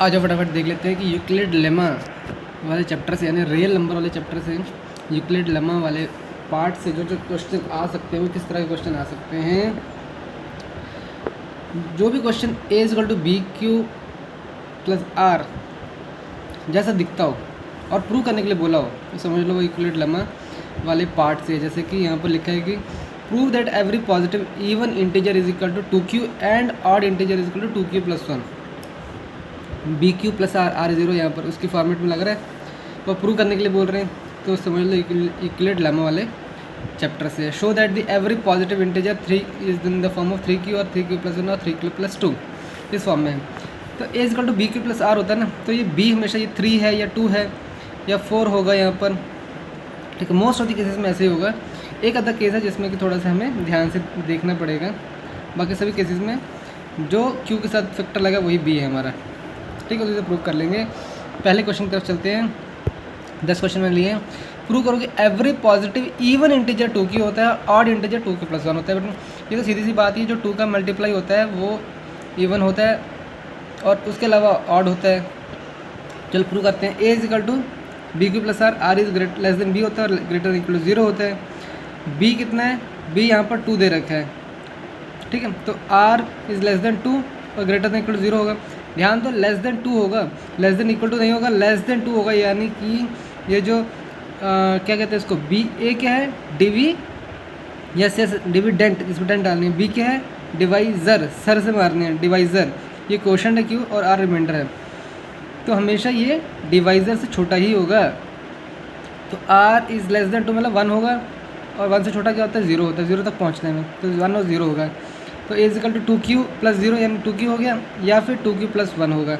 आज फटाफट देख लेते हैं कि यूक्लिड लेमा वाले चैप्टर से यानी रियल नंबर वाले चैप्टर से यूक्लिड लेमा वाले पार्ट से जो जो क्वेश्चन आ सकते हैं वो किस तरह के क्वेश्चन आ सकते हैं। जो भी question A is equal to B Q plus R जैसा दिखता हो और प्रूव करने के लिए बोला हो तो समझ लो वो यूक्लिड लेमा वाले पार्ट से। जैसे कि यहाँ पर लिखा है कि prove that every positive even integer is equal to 2q and odd integer is equal to 2q plus 1। B Q plus R R zero यहाँ पर उसकी फॉर्मेट में लग रहा है वो प्रूव करने के लिए बोल रहे हैं। तो समझ लो यूक्लिड लेमा वाले चैप्टर से। Show that the every positive integer 3 is in the form of 3q और 3q प्लस 1 और 3q प्लस 2 इस फॉर्म में है। तो A is equal to B Q plus R होता है ना, तो ये बी हमेशा ये 3 है या 2 है या 4 होगा यहाँ पर, ठीक है। मोस्ट ऑफ द केसेस में ऐसे ही होगा। एक आधा केस है जिसमें कि थोड़ा सा हमें ध्यान से देखना पड़ेगा, बाकी सभी केसेस में जो क्यू के साथ फैक्टर लगा वही बी है हमारा, ठीक है। तो इसे प्रूव कर लेंगे। पहले क्वेश्चन की तरफ चलते हैं। 10 क्वेश्चन में लिए प्रूव करो कि every positive even integer 2q होता है, ऑड इंटीजर 2q प्लस 1 होता है। बट ये तो सीधी सी बात है, जो 2 का मल्टीप्लाई होता है वो इवन होता है और उसके अलावा ऑड होता है। चल प्रूव करते हैं। A is equal to B Q plus R, R is less than B होता है और ग्रेटर इक्वल टू 0 होता है। बी कितना है, बी यहाँ पर 2 दे रखा है, ठीक है। तो आर इज लेस देन 2 और ग्रेटर देन इक्वल टू 0 होगा। ध्यान दो, लेस देन 2 होगा, लेस देन इक्वल टू नहीं होगा, लेस देन 2 होगा। यानी कि ये जो क्या कहते हैं इसको, बी ए क्या है, डिवी, यस यस डिविडेंट, इसमें डेंट डालनी है। बी क्या है, डिवाइज़र, सर से मारनी है, डिवाइज़र। ये क्वेश्चन है क्यू और आर रिमाइंडर है, तो हमेशा ये डिवाइज़र से छोटा ही होगा। तो आर इज़ लेस देन 2 मतलब 1 होगा और 1 से छोटा क्या होता है, 0 होता है, 0 तक पहुँचने में, तो 1 और 0 होगा। तो A is equal to 2q plus 0 यानी 2q हो गया, या फिर 2q प्लस 1 होगा।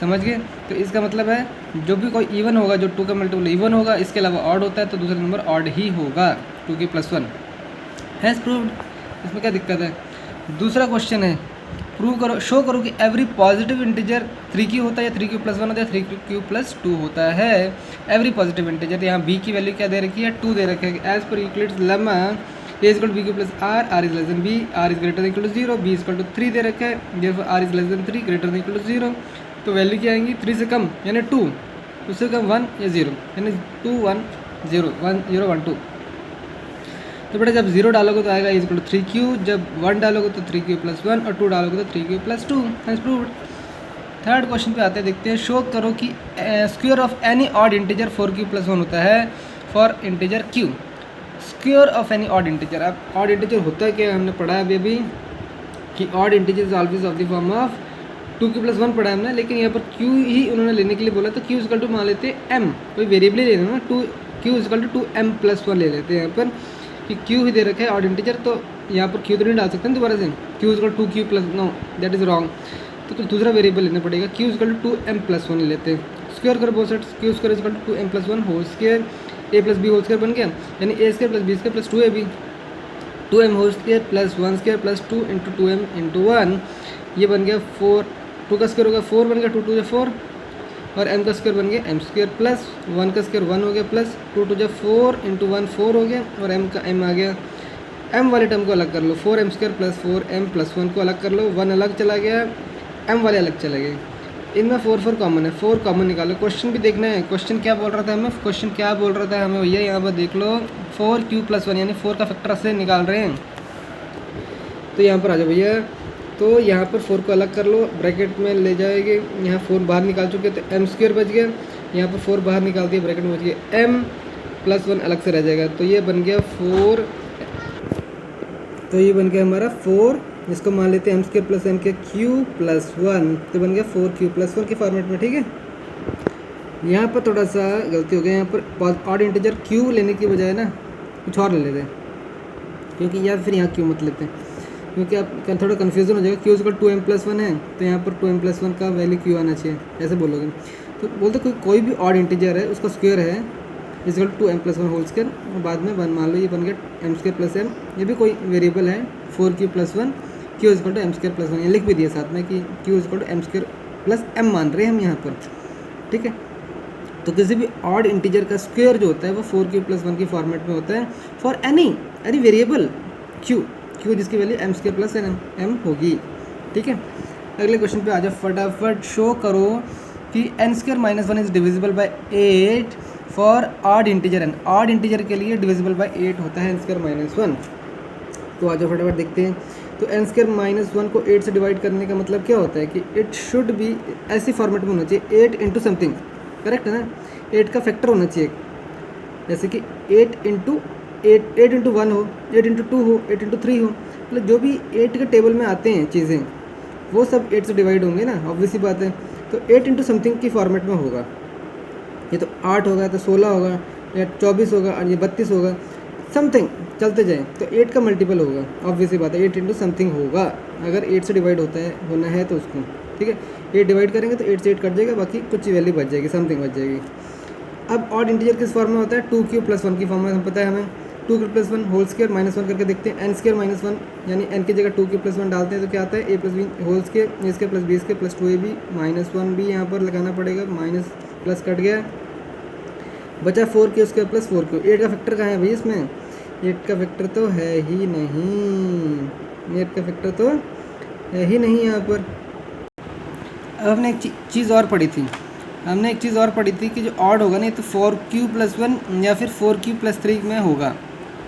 समझ गए। तो इसका मतलब है जो भी कोई इवन होगा, जो 2 का मल्टीपल इवन होगा, इसके अलावा ऑड होता है तो दूसरा नंबर ऑड ही होगा, 2q प्लस 1 हैज़ प्रूव्ड। इसमें क्या दिक्कत है। दूसरा क्वेश्चन है प्रूव करो, शो करो कि एवरी पॉजिटिव इंटीजर 3q होता है या 3q प्लस 1 होता है, 3q प्लस 2 होता है। एवरी पॉजिटिव इंटीजर, यहाँ b की वैल्यू क्या दे रखी है, 2 दे रखी है। As per Euclid's lemma A is equal to B Q plus R, R is less than B, R is greater than equal to 0, B is equal to 3 दे रखा है, therefore R is less than 3 greater than equal to 0। तो value क्या आएंगी, 3 से कम यानी 2, उससे कम 1 या 0 यानी 2 1 0 1 0 1 2। तो बेटा जब 0 डालोगे तो आएगा इज इक्वल टू 3q, जब 1 डालोगे तो 3q प्लस 1 और 2 डालोगे तो 3q plus 2 has proved. Third question पे आते हैं, देखते हैं। शो करो कि square of any odd integer 4q plus 1 होता है for integer q। Square of any odd integer, अब ऑड इंटीजर होता है क्या, हमने पढ़ा है अभी कि odd integer is always of the form of 2q plus 1 पढ़ा है हमने, लेकिन यहाँ पर q ही उन्होंने लेने के लिए बोला, तो q इक्वल टू मान लेते हैं m, कोई वेरिएबल ही लेना ना, q equal to 2m plus 1 ले लेते हैं यहाँ पर कि q ही दे रखा है ऑड इंटीजर, तो यहाँ पर q तो नहीं डाल सकते ना दोबारा से, q equal to 2q plus, no that is wrong. तो कुछ दूसरा वेरिएबल लेना पड़ेगा, q equal to 2m plus 1 ले लेते हैं। स्क्वायर करो both sides, q square equal to 2m plus 1 whole square, a plus B whole square बन गया, यानी a square plus B square plus 2ab, 2m whole square plus 1 square plus 2 into 2m into 1, ये बन गया 4, 2 का square हो गया 4 बन गया, 2 2 4 और m का स्क्वायर बन गया m स्क्वायर प्लस 1 का स्क्वायर 1 हो गया प्लस 2 2 4 इंटू 1 4 हो गया और m का m आ गया। m वाले टर्म को अलग कर लो, 4m square plus 4m plus 1 को अलग कर लो, 1 अलग चला गया, m वाले अलग चले गए। इनमें 4 4 कॉमन है, 4 कॉमन निकालो। क्वेश्चन भी देखना है, क्वेश्चन क्या बोल रहा था हमें, क्वेश्चन क्या बोल रहा था हमें भैया, यहाँ पर देख लो 4q प्लस 1 यानी 4 का फैक्टर से निकाल रहे हैं। तो यहाँ पर आ जाओ भैया, तो यहाँ पर 4 को अलग कर लो, ब्रैकेट में ले जाएंगे, यहाँ 4 बाहर निकाल चुके तो m स्क्वायर बच गया, यहाँ पर 4 बाहर निकाल दिया, ब्रैकेट में बच गया m प्लस 1 अलग से रह जाएगा, तो ये बन गया 4, तो ये बन गया हमारा 4, जिसको मान लेते हैं m स्क्वायर प्लस m के q प्लस 1, तो बन गया 4q प्लस 1 के फॉर्मेट में, ठीक है। यहाँ पर थोड़ा सा गलती हो गया, यहाँ पर ऑड इंटीजर q लेने की बजाय ना कुछ और ले लेते हैं, क्योंकि या फिर यहाँ q मत लेते हैं, क्योंकि आप थोड़ा कन्फ्यूजन हो जाएगा। q इक्वल 2m प्लस 1 है, तो यहाँ पर 2m प्लस 1 का वैल्यू q आना चाहिए, ऐसे बोलोगे। तो बोलते कोई भी ऑड इंटीजर है उसका स्क्वायर है equal to 2m plus 1 whole square, और बाद में मान लो ये बन गया m स्क्वायर प्लस m, ये भी कोई वेरिएबल है 4q plus 1, q equal to m square plus 1, ये लिख भी दिया साथ में कि q equal to m square plus m मान रहे हैं हम यहाँ पर, ठीक है। तो किसी भी ऑड इंटीजर का स्क्वायर जो होता है वो 4q प्लस 1 की फॉर्मेट में होता है फॉर एनी वेरिएबल q जिसकी value m square plus m होगी, ठीक है। अगले क्वेश्चन पे आ जाओ फटाफट। शो करो कि n² - 1 is divisible by 8 for odd integer n। Odd integer के लिए डिविजिबल बाय 8 होता है n² - 1। तो आ जाओ फटाफट देखते हैं। तो n² - 1 को 8 से डिवाइड करने का मतलब क्या होता है कि इट शुड बी ऐसी फॉर्मेट में होना चाहिए 8 इंटू समथिंग, करेक्ट है ना। 8 का फैक्टर होना चाहिए, जैसे कि 8 इंटू 1 हो, 8 इंटू 2 हो, 8 इंटू 3 हो, मतलब जो भी 8 के टेबल में आते हैं चीज़ें वो सब 8 से डिवाइड होंगे ना, ऑब्वियस सी बात है। तो 8 इंटू समथिंग की फॉर्मेट में होगा। ये तो 8 होगा, तो 16 होगा, या 24 होगा, और ये 32 होगा, समथिंग चलते जाए। तो 8 का मल्टीपल होगा, ऑब्वियस सी बात है, 8 इंटू समथिंग होगा अगर 8 से डिवाइड होना है तो उसको, ठीक है। 8 डिवाइड करेंगे तो 8 से 8 कट जाएगा, बाकी कुछ वैल्यू बच जाएगी, समथिंग बच जाएगी। अब ऑड इंटीजर किस फॉर्म में होता है, 2³ + 1 की फॉर्म में, हम पता है हमें। 2³ + 1 होल स्क्वायर माइनस 1 करके देखते हैं। n² - 1 यानी n की जगह 2³ + 1 डालते हैं तो क्या आता है, a + b whole square, a² + b² + 2ab -1 भी यहाँ पर लगाना पड़ेगा, माइनस प्लस कट गया, बचा 4q² + 4q। 8 का फैक्टर कहाँ है भाई इसमें, 8 का फैक्टर तो है ही नहीं, 8 का फैक्टर तो है ही नहीं यहाँ पर। अब हमने एक चीज़ और पढ़ी थी, कि जो ऑड होगा ना तो 4q + 1 या फिर 4q + 3 में होगा,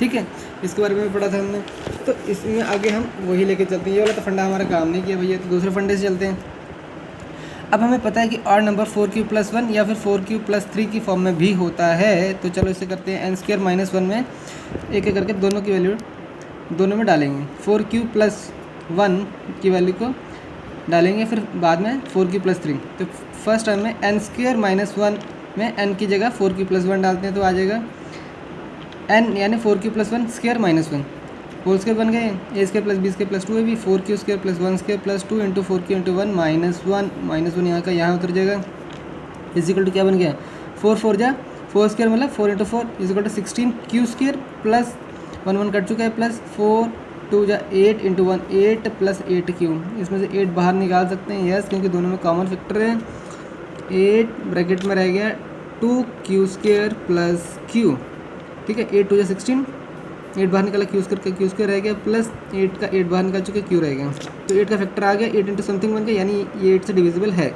ठीक है। इसके बारे में पढ़ा था हमने। तो इसमें आगे हम वही लेके चलते हैं। ये वाला तो फंडा हमारा काम नहीं किया भैया, तो दूसरे फंडे से चलते हैं। अब हमें पता है कि ऑड नंबर 4q + 1 या फिर 4q + 3 की फॉर्म में भी होता है। तो चलो इसे करते हैं, n² - 1 में एक एक करके दोनों की वैल्यू दोनों में डालेंगे। 4q + 1 की वैल्यू को डालेंगे, फिर बाद में 4q + 3। तो फर्स्ट टर्म में n² - 1 में n की जगह 4q + 1 डालते हैं तो आ जाएगा n यानी 4q + 1 square minus 1 whole square बन गए, a² + b² + 2 ab 4q² + 1² + 2 into 4q into 1 -1 यहाँ का यहाँ उतर जाएगा। इजिकल टू क्या बन गया, 4 4 जा 4² मतलब 4 into 4 equal to 16q² plus 1 1 cut चुका है, प्लस 4 2 जा 8 इंटू 1 8 प्लस 8q। इसमें से 8 बाहर निकाल सकते हैं, यस, क्योंकि दोनों में कॉमन फैक्टर है। 8 ब्रैकेट में रह गया 2q² + q, ठीक है। 8 2 जा 16, 8 बाहर निकाला, q² रह गया, प्लस 8 का 8 बाहर निकाल चुके, q रह गया। तो 8 का फैक्टर आ गया, 8 इंटू समथिंग बन गया, यानी ये 8 से डिविजिबल है।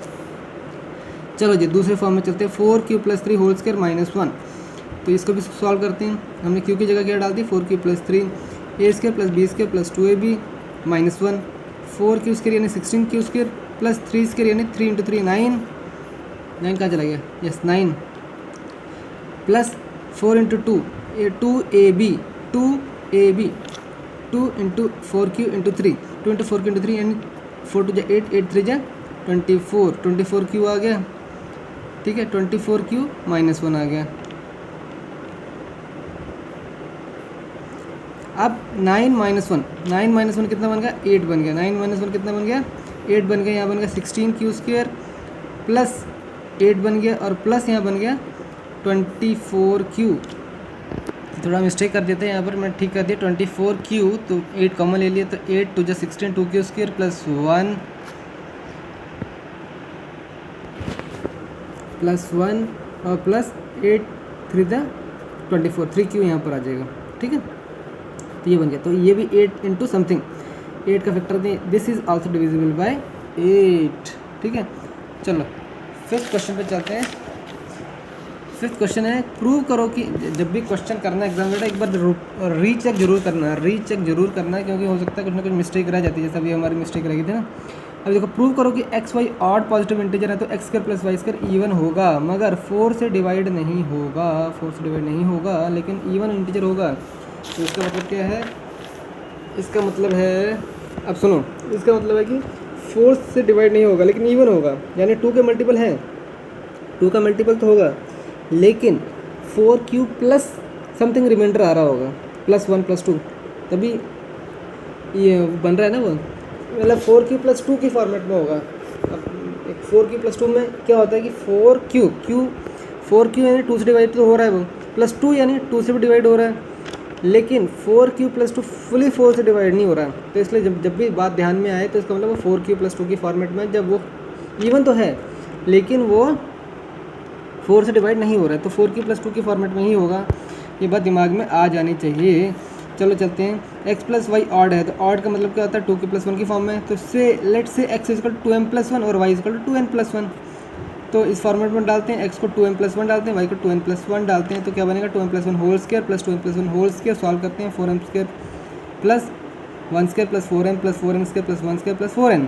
चलो जी दूसरे फॉर्म में चलते हैं, 4q + 3 होल स्क्वायर माइनस 1। तो इसको भी सॉल्व करते हैं। हमने q की जगह क्या डाल दी, 4q + 3 a² + b² + 2ab -1 4q² यानी 16q² प्लस 3² यानी 3 इंटू 3 9 कहाँ चला गया, yes 9 plus 4 into 2 2ab 2 into 4q into 3 2 into 4q into 3 यानी 4 2 जा 8 8 3 जा 24q आ गया, ठीक है। 24q - 1 आ गया। अब 9 - 1 कितना बन गया, 8 बन गया। 9 - 1 कितना बन गया, 8 बन गया। यहाँ बन गया 16q² प्लस 8 बन गया, और प्लस यहाँ बन गया 24q। थोड़ा मिस्टेक कर देते हैं यहाँ पर, मैं ठीक कर दिया 24q, तो 8 कॉमन ले लिया, तो 8 2 जा 16 2q² प्लस 1 और प्लस 8 3 जा 24 3q यहाँ पर आ जाएगा, ठीक है। तो ये बन गया, तो ये भी 8 इंटू समथिंग 8 का फैक्टर दें, this is also divisible by 8, ठीक है। चलो फिफ्थ क्वेश्चन पे चलते हैं। फिफ्थ क्वेश्चन है, प्रूव करो कि जब भी क्वेश्चन करना एग्जाम में एक बार रीचेक जरूर करना है, क्योंकि हो सकता है कुछ ना कुछ मिस्टेक रह जाती है, जैसे अभी हमारी मिस्टेक रह गई थी ना। अब देखो, प्रूव करो कि x y odd positive integer है तो x² + y² इवन होगा, मगर 4 से डिवाइड नहीं होगा, लेकिन इवन इंटीजर होगा। तो इसका मतलब क्या है, इसका मतलब है, अब सुनो, इसका मतलब है कि 4 से डिवाइड नहीं होगा लेकिन इवन होगा, यानी 2 के मल्टीपल है, 2 का मल्टीपल तो होगा, लेकिन 4q प्लस समथिंग रिमाइंडर आ रहा होगा, +1 + 2, तभी ये बन रहा है ना वो, मतलब 4q + 2 की फॉर्मेट में होगा। अब 4q + 2 में क्या होता है कि 4q यानी 2 से डिवाइड तो हो रहा है वो, +2 यानी 2 से भी डिवाइड हो रहा है, लेकिन 4q + 2 फुली 4 से डिवाइड नहीं हो रहा। तो इसलिए जब भी बात ध्यान में आए तो इसका मतलब वो 4q + 2 की फॉर्मेट में, जब वो इवन तो है लेकिन वो 4 से डिवाइड नहीं हो रहा है, तो 4q + 2 की फॉर्मेट में ही होगा। ये बात दिमाग में आ जानी चाहिए। चलो चलते हैं। एक्स प्लस वाई ऑड है, तो ऑड का मतलब क्या होता है, 2k+1 की फॉर्म में। तो से लेट से एक्स इजकल 2m+1 और वाई इजकल 2n+1। तो इस फॉर्मेट में डालते हैं, एक्स को 2m+1 डालते हैं, वाई को 2n+1 डालते हैं, तो क्या बनेगा 2m+1 whole square plus 2m+1 whole square. Solve करते हैं, 4m² plus 1² plus 4m plus 4m² plus 1² plus 4n।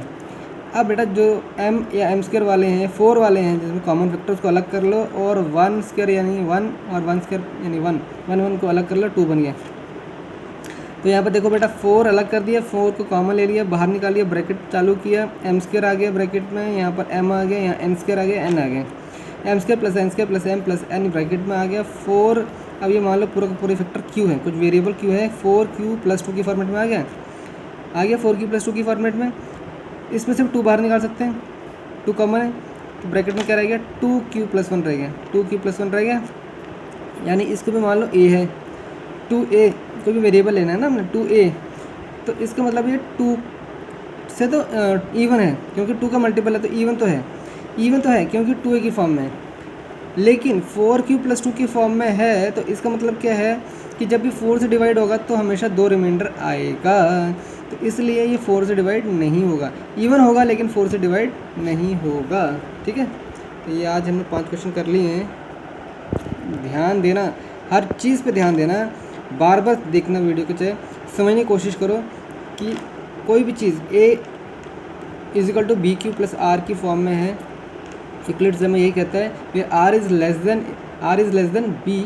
अब बेटा जो m या m² वाले हैं, 4 वाले हैं, जिसमें कॉमन फैक्टर्स को अलग कर लो, और 1² यानी 1 और 1² यानी 1 को अलग कर लो, 2 बन गया। तो यहाँ पर देखो बेटा 4 अलग कर दिया, 4 को कॉमन ले लिया, बाहर निकालिए, ब्रैकेट चालू किया, m² आ गया ब्रैकेट में, यहाँ पर m आ गया, यहाँ n² आ गया, n आ गया, m² plus n² plus m plus n bracket में आ गया 4। अब ये मान लो पूरा का पूरा फैक्टर q है, कुछ वेरिएबल q है, 4q+2 की फॉर्मेट में आ गया 4q+2 की फॉर्मेट में। इसमें सिर्फ 2 बाहर निकाल सकते हैं, 2 कॉमन है, तो ब्रैकेट में क्या रह गया 2q+1 रह गया, 2q+1 रह गया। यानी इसको भी मान लो a है, 2a कोई भी वेरिएबल लेना है ना हमने, 2a, तो इसका मतलब ये 2 से तो इवन है, क्योंकि 2 का मल्टीपल है, तो इवन तो है क्योंकि 2a की फॉर्म में है। लेकिन 4q+2 की फॉर्म में है, तो इसका मतलब क्या है कि जब भी 4 से डिवाइड होगा तो हमेशा 2 रिमाइंडर आएगा, तो इसलिए ये 4 से डिवाइड नहीं होगा, इवन होगा लेकिन 4 से डिवाइड नहीं होगा। ठीक है, तो ये आज हमने 5 क्वेश्चन कर लिए हैं। ध्यान देना, हर चीज़ पे ध्यान देना, बार बार देखना वीडियो को, चाहे समझने की कोशिश करो कि कोई भी चीज़ a = bq+r की फॉर्म में है। यूक्लिड्स में यही कहता है कि r is less than b,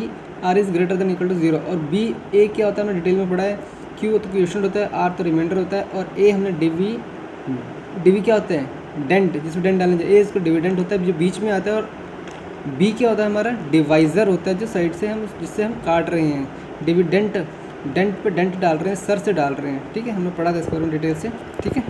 r is greater than equal to 0। और b a क्या होता है हमने डिटेल में पढ़ा है, q तो क्वेश्चन होता है, r तो रिमाइंडर होता है, और a हमने डिवी क्या होता है, डेंट, जिसमें डेंट डालने चाहिए, a इसको डिविडेंट होता है जो बीच में आता है, और b क्या होता है हमारा डिवाइज़र होता है, जो साइड से हम जिससे हम काट रहे हैं, डिविडेंट, डेंट पे डेंट डाल रहे हैं, सर से डाल रहे हैं। ठीक है, हमने पढ़ा था इसके बारे में डिटेल से। ठीक है।